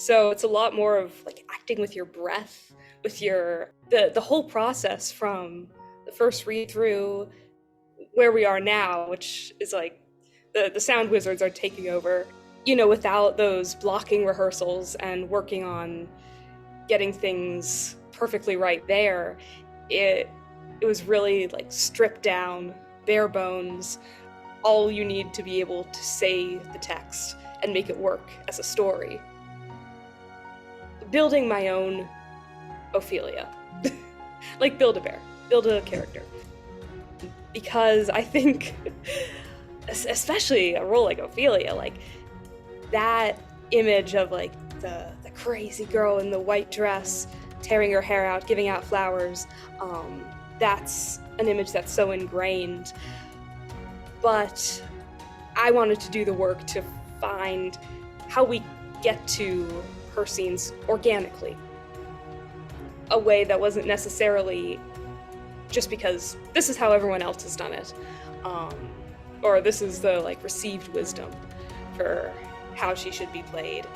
So it's a lot more of like acting with your breath, with the whole process from the first read through where we are now, which is like the sound wizards are taking over. Without those blocking rehearsals and working on getting things perfectly right there, it was really like stripped down, bare bones, all you need to be able to say the text and make it work as a story. Building my own Ophelia. Like build a bear, build a character. Because I think, especially a role like Ophelia, like that image of like the crazy girl in the white dress, tearing her hair out, giving out flowers, that's an image that's so ingrained. But I wanted to do the work to find how we get to her scenes organically. A way that wasn't necessarily just because this is how everyone else has done it, or this is the like received wisdom for how she should be played.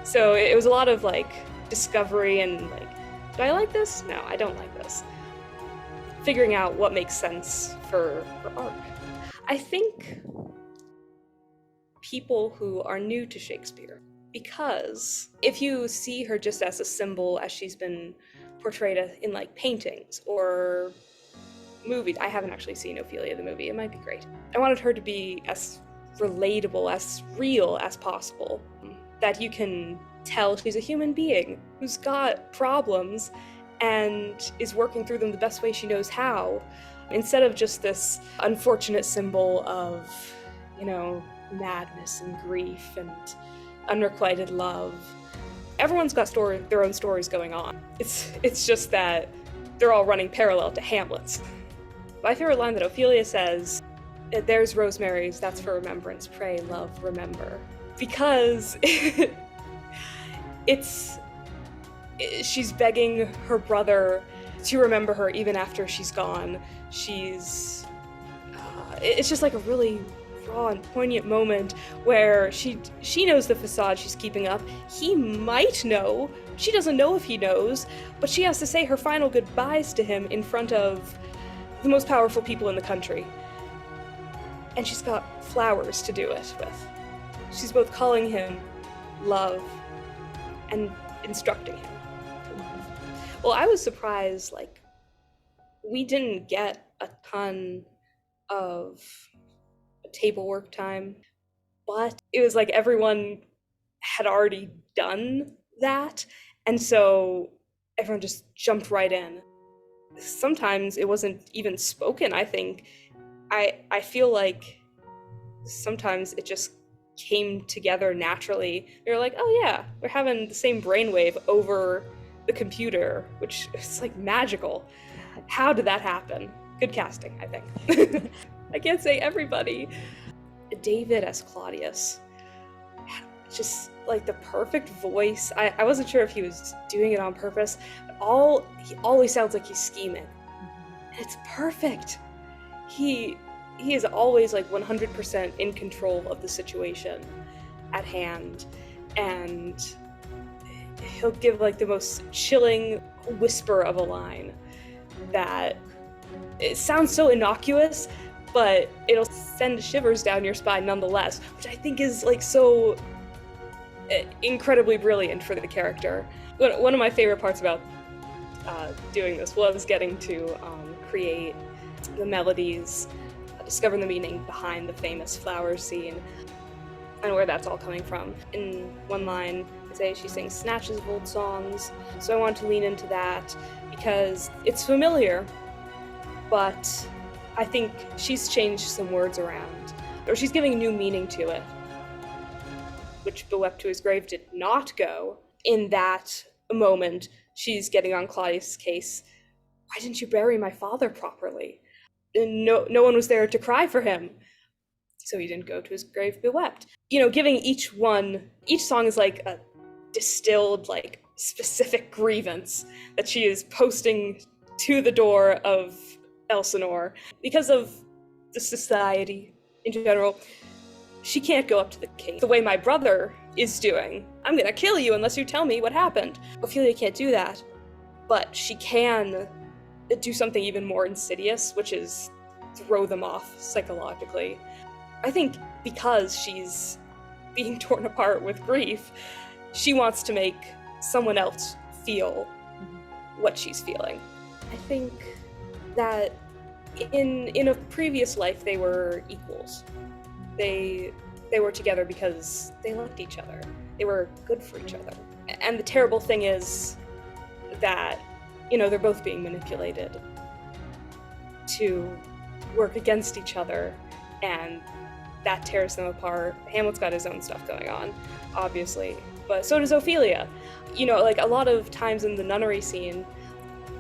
So it was a lot of like discovery and like, do I like this? No, I don't like this. Figuring out what makes sense for arc. I think people who are new to Shakespeare, because if you see her just as a symbol as she's been portrayed in like paintings or movies, I haven't actually seen Ophelia the movie, it might be great. I wanted her to be as relatable, as real as possible, that you can tell she's a human being who's got problems and is working through them the best way she knows how, instead of just this unfortunate symbol of, madness and grief and unrequited love. Everyone's got their own stories going on. It's just that they're all running parallel to Hamlet's. My favorite line that Ophelia says, "There's rosemary's, that's for remembrance, pray, love, remember." Because she's begging her brother to remember her even after she's gone. It's just like a really raw and poignant moment where she knows the facade she's keeping up. He might know. She doesn't know if he knows, but she has to say her final goodbyes to him in front of the most powerful people in the country. And she's got flowers to do it with. She's both calling him love and instructing him to love. Well, I was surprised, like, we didn't get a ton of table work time, but it was like everyone had already done that, and so everyone just jumped right in. Sometimes it wasn't even spoken, I think. I feel like sometimes it just came together naturally. They were like, oh yeah, we're having the same brainwave over the computer, which is like magical. How did that happen? Good casting, I think. I can't say everybody. David as Claudius, just like the perfect voice. I wasn't sure if he was doing it on purpose, but he always sounds like he's scheming. And it's perfect. He is always like 100% in control of the situation at hand, and he'll give like the most chilling whisper of a line that it sounds so innocuous, but it'll send shivers down your spine nonetheless, which I think is like so incredibly brilliant for the character. One of my favorite parts about doing this was getting to create the melodies, discover the meaning behind the famous flowers scene, and where that's all coming from. In one line, I say she sings snatches of old songs, so I wanted to lean into that because it's familiar, but I think she's changed some words around, or she's giving new meaning to it, which Bewept to his grave did not go. In that moment, she's getting on Claudius' case. Why didn't you bury my father properly? And no one was there to cry for him, so he didn't go to his grave bewept. Giving each song is like a distilled, like, specific grievance that she is posting to the door of Elsinore. Because of the society in general, she can't go up to the king the way my brother is doing. I'm gonna kill you unless you tell me what happened. Ophelia can't do that, but she can do something even more insidious, which is throw them off psychologically. I think because she's being torn apart with grief, she wants to make someone else feel what she's feeling. I think that in a previous life they were equals. They were together because they loved each other. They were good for each other. And the terrible thing is that, they're both being manipulated to work against each other, and that tears them apart. Hamlet's got his own stuff going on, obviously, but so does Ophelia. Like a lot of times in the nunnery scene,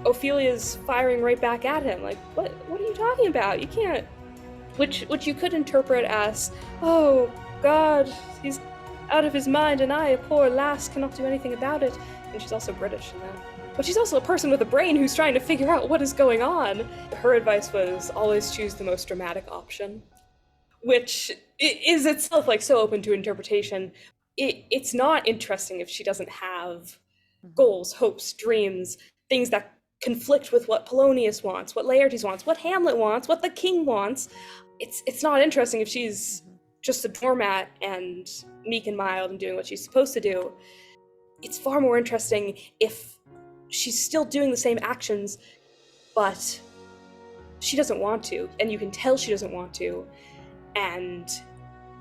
Ophelia's firing right back at him, like, what are you talking about? You can't. Which you could interpret as, oh God, he's out of his mind, and I, a poor lass, cannot do anything about it. And she's also British in that. But she's also a person with a brain who's trying to figure out what is going on. Her advice was always choose the most dramatic option, which is itself like so open to interpretation. It's not interesting if she doesn't have goals, hopes, dreams, things that conflict with what Polonius wants, what Laertes wants, what Hamlet wants, what the king wants. It's not interesting if she's just a doormat and meek and mild and doing what she's supposed to do. It's far more interesting if she's still doing the same actions, but she doesn't want to, and you can tell she doesn't want to, and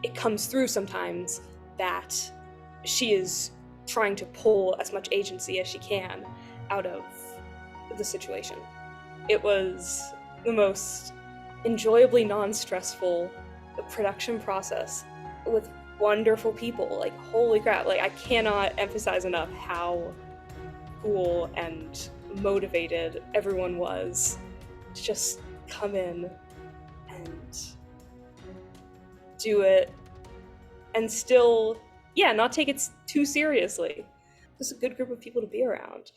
it comes through sometimes that she is trying to pull as much agency as she can out of the situation. It was the most enjoyably non-stressful production process with wonderful people. Like, holy crap, like I cannot emphasize enough how cool and motivated everyone was to just come in and do it and still, not take it too seriously. Just a good group of people to be around.